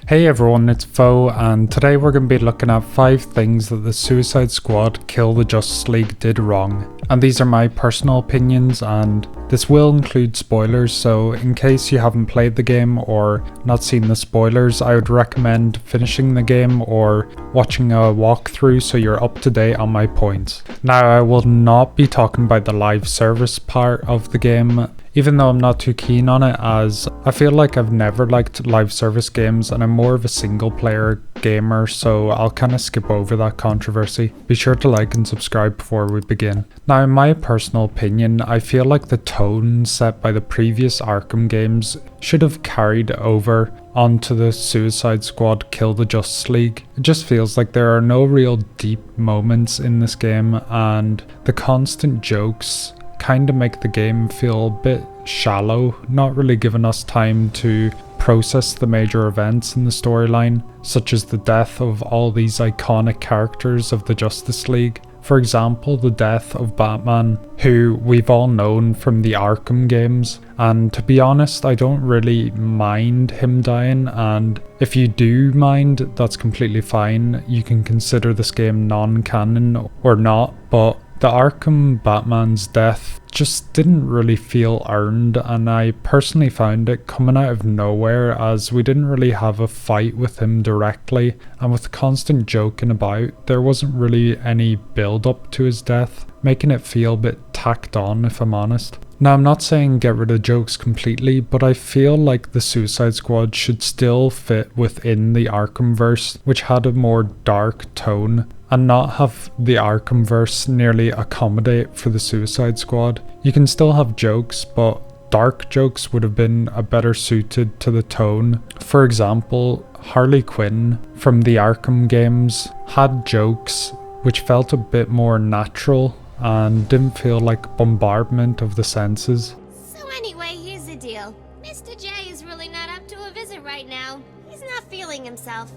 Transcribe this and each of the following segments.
Hey everyone, it's Fo, and today we're going to be looking at 5 things that the Suicide Squad Kill the Justice League did wrong. And these are my personal opinions, and this will include spoilers, so in case you haven't played the game or not seen the spoilers, I would recommend finishing the game or watching a walkthrough so you're up to date on my points. Now, I will not be talking about the live service part of the game, even though I'm not too keen on it, as I feel like I've never liked live service games and I'm more of a single player gamer, so I'll kind of skip over that controversy. Be sure to like and subscribe before we begin. Now, in my personal opinion, I feel like the tone set by the previous Arkham games should have carried over onto the Suicide Squad Kill the Justice League. It just feels like there are no real deep moments in this game, and the constant jokes kind of make the game feel a bit shallow, not really giving us time to process the major events in the storyline, such as the death of all these iconic characters of the Justice League. For example, the death of Batman, who we've all known from the Arkham games, and to be honest, I don't really mind him dying, and if you do mind, that's completely fine. You can consider this game non-canon or not, but the Arkham Batman's death just didn't really feel earned, and I personally found it coming out of nowhere, as we didn't really have a fight with him directly, and with constant joking about, there wasn't really any build up to his death, making it feel a bit tacked on, if I'm honest. Now, I'm not saying get rid of jokes completely, but I feel like the Suicide Squad should still fit within the Arkhamverse, which had a more dark tone, and not have the Arkhamverse nearly accommodate for the Suicide Squad. You can still have jokes, but dark jokes would have been a better suited to the tone. For example, Harley Quinn from the Arkham games had jokes which felt a bit more natural and didn't feel like bombardment of the senses. So anyway, here's the deal. Mr. J is really not up to a visit right now. He's not feeling himself.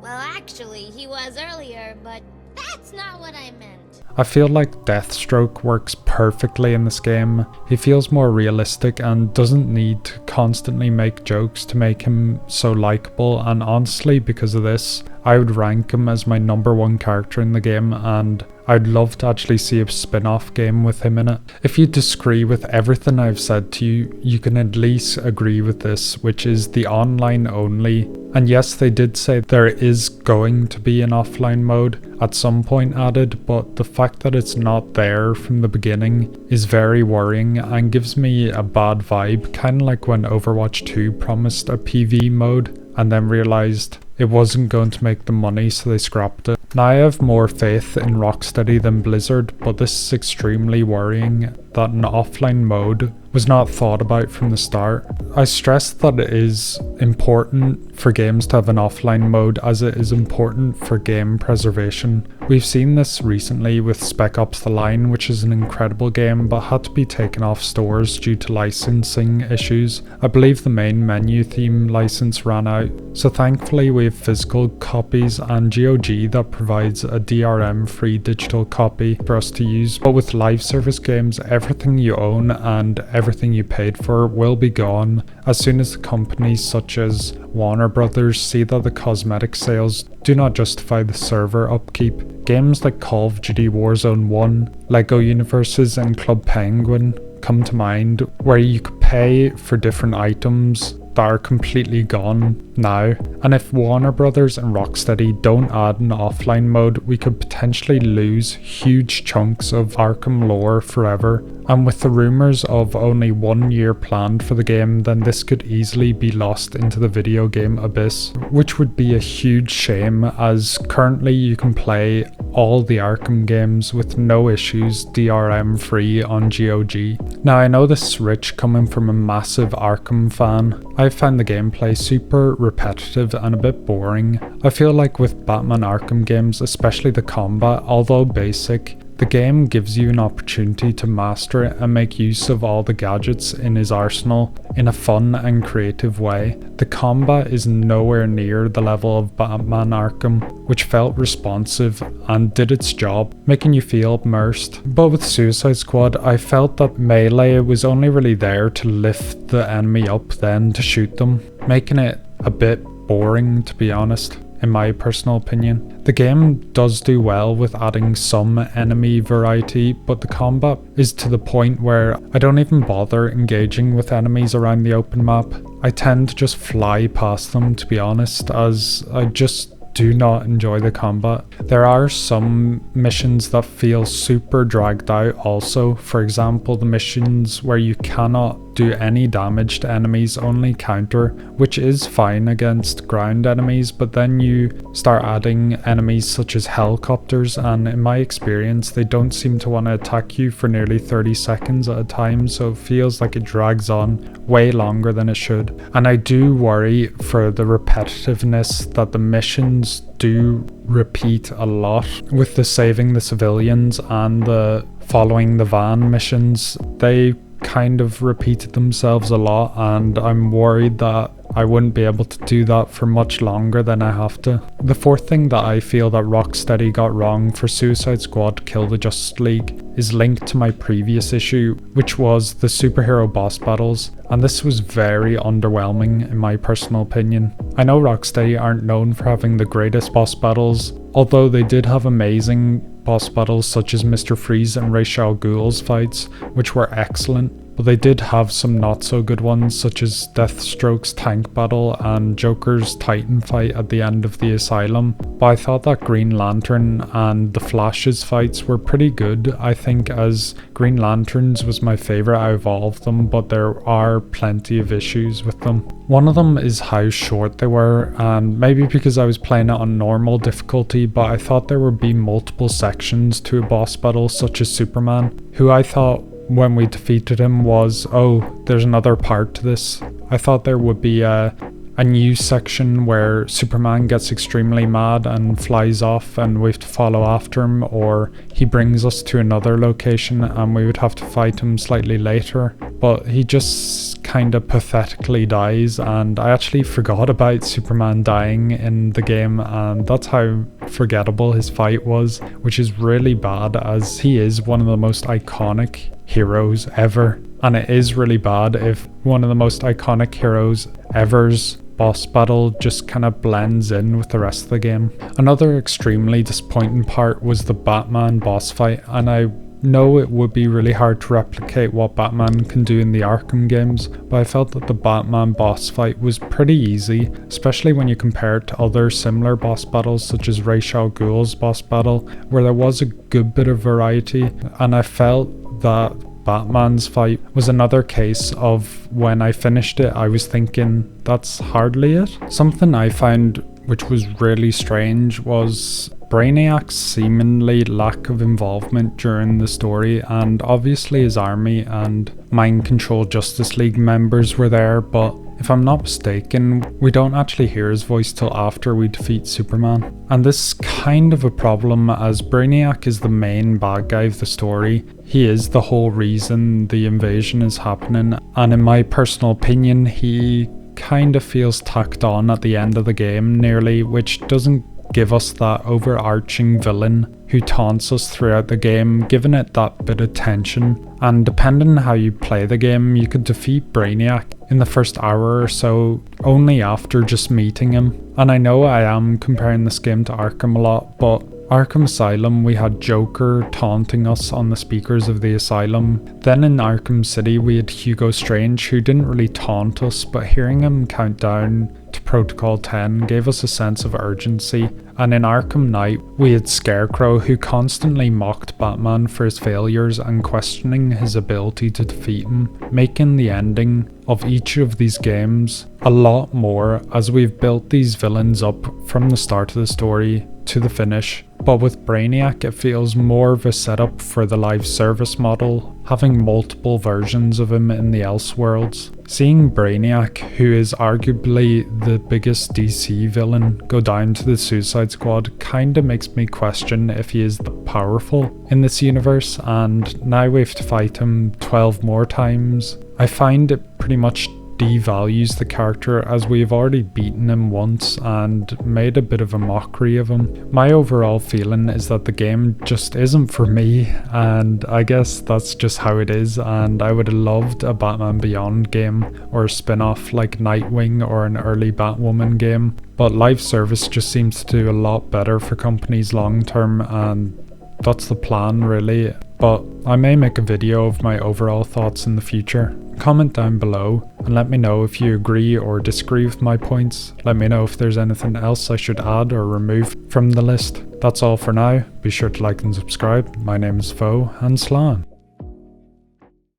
Well, actually, he was earlier, but that's not what I meant. I feel like Deathstroke works perfectly in this game. He feels more realistic and doesn't need to constantly make jokes to make him so likable, and honestly, because of this, I would rank him as my #1 character in the game, and I'd love to actually see a spin-off game with him in it. If you disagree with everything I've said to you, you can at least agree with this, which is the online only. And yes, they did say there is going to be an offline mode at some point added, but the fact that it's not there from the beginning is very worrying and gives me a bad vibe, kind of like when Overwatch 2 promised a PvE mode and then realized it wasn't going to make the money, so they scrapped it. Now, I have more faith in Rocksteady than Blizzard, but this is extremely worrying that an offline mode was not thought about from the start. I stress that it is important for games to have an offline mode, as it is important for game preservation. We've seen this recently with Spec Ops The Line, which is an incredible game but had to be taken off stores due to licensing issues. I believe the main menu theme license ran out, so thankfully we have physical copies and GOG that provides a DRM free digital copy for us to use. But with live service games, everything you own and everything you paid for will be gone as soon as the companies such as Warner Brothers see that the cosmetic sales do not justify the server upkeep. Games like Call of Duty Warzone 1, LEGO Universes and Club Penguin come to mind, where you could pay for different items that are completely gone now. And if Warner Brothers and Rocksteady don't add an offline mode, we could potentially lose huge chunks of Arkham lore forever. And with the rumours of only 1 year planned for the game, then this could easily be lost into the video game abyss, which would be a huge shame, as currently you can play all the Arkham games with no issues DRM free on GOG. Now, I know this is rich coming from a massive Arkham fan. I found the gameplay super repetitive and a bit boring. I feel like with Batman Arkham games, especially the combat, although basic, the game gives you an opportunity to master it and make use of all the gadgets in his arsenal in a fun and creative way. The combat is nowhere near the level of Batman Arkham, which felt responsive and did its job, making you feel immersed. But with Suicide Squad, I felt that melee was only really there to lift the enemy up, then to shoot them, making it a bit boring, to be honest, in my personal opinion. The game does do well with adding some enemy variety, but the combat is to the point where I don't even bother engaging with enemies around the open map. I tend to just fly past them, to be honest, as I just do not enjoy the combat. There are some missions that feel super dragged out also. For example, the missions where you cannot do any damage to enemies, only counter, which is fine against ground enemies, but then you start adding enemies such as helicopters, and in my experience they don't seem to want to attack you for nearly 30 seconds at a time, so it feels like it drags on way longer than it should. And I do worry for the repetitiveness that the missions do repeat a lot. With the saving the civilians and the following the van missions, they kind of repeated themselves a lot, and I'm worried that I wouldn't be able to do that for much longer than I have to. The fourth thing that I feel that Rocksteady got wrong for Suicide Squad Kill the Justice League is linked to my previous issue, which was the superhero boss battles, and this was very underwhelming in my personal opinion. I know Rocksteady aren't known for having the greatest boss battles, although they did have amazing boss battles such as Mr. Freeze and Ra's al Ghul's fights, which were excellent, but they did have some not so good ones such as Deathstroke's tank battle and Joker's Titan fight at the end of the Asylum. But I thought that Green Lantern and the Flash's fights were pretty good, I think, as Green Lantern's was my favourite out of all of them, but there are plenty of issues with them. One of them is how short they were, and maybe because I was playing it on normal difficulty, but I thought there would be multiple sections to a boss battle such as Superman, who I thought when we defeated him was, oh, there's another part to this. I thought there would be a new section where Superman gets extremely mad and flies off and we have to follow after him, or he brings us to another location and we would have to fight him slightly later, but he just kind of pathetically dies, and I actually forgot about Superman dying in the game, and that's how forgettable his fight was, which is really bad as he is one of the most iconic heroes ever, and it is really bad if one of the most iconic heroes ever's boss battle just kind of blends in with the rest of the game. Another extremely disappointing part was the Batman boss fight, and I know it would be really hard to replicate what Batman can do in the Arkham games, but I felt that the Batman boss fight was pretty easy, especially when you compare it to other similar boss battles such as Ra's al Ghul's boss battle, where there was a good bit of variety, and I felt that Batman's fight was another case of when I finished it I was thinking, that's hardly it. Something I found which was really strange was Brainiac's seemingly lack of involvement during the story, and obviously his army and Mind Control Justice League members were there, but if I'm not mistaken, we don't actually hear his voice till after we defeat Superman. And this is kind of a problem as Brainiac is the main bad guy of the story. He is the whole reason the invasion is happening, and in my personal opinion, he kind of feels tacked on at the end of the game nearly, which doesn't give us that overarching villain who taunts us throughout the game, giving it that bit of tension. And depending on how you play the game, you could defeat Brainiac in the first hour or so only after just meeting him. And I know I am comparing this game to Arkham a lot, but Arkham Asylum, we had Joker taunting us on the speakers of the asylum. Then in Arkham City, we had Hugo Strange, who didn't really taunt us, but hearing him count down to Protocol 10 gave us a sense of urgency. And in Arkham Knight, we had Scarecrow, who constantly mocked Batman for his failures and questioning his ability to defeat him, making the ending of each of these games a lot more, as we've built these villains up from the start of the story to the finish. But with Brainiac, it feels more of a setup for the live service model, having multiple versions of him in the Elseworlds. Seeing Brainiac, who is arguably the biggest DC villain, go down to the Suicide Squad kinda makes me question if he is that powerful in this universe, and now we have to fight him 12 more times. I find it pretty much devalues the character, as we've already beaten him once and made a bit of a mockery of him. My overall feeling is that the game just isn't for me, and I guess that's just how it is, and I would have loved a Batman Beyond game or a spin-off like Nightwing or an early Batwoman game, but live service just seems to do a lot better for companies long term, and that's the plan really. But I may make a video of my overall thoughts in the future. Comment down below and let me know if you agree or disagree with my points. Let me know if there's anything else I should add or remove from the list. That's all for now. Be sure to like and subscribe. My name is Fo, and Slán.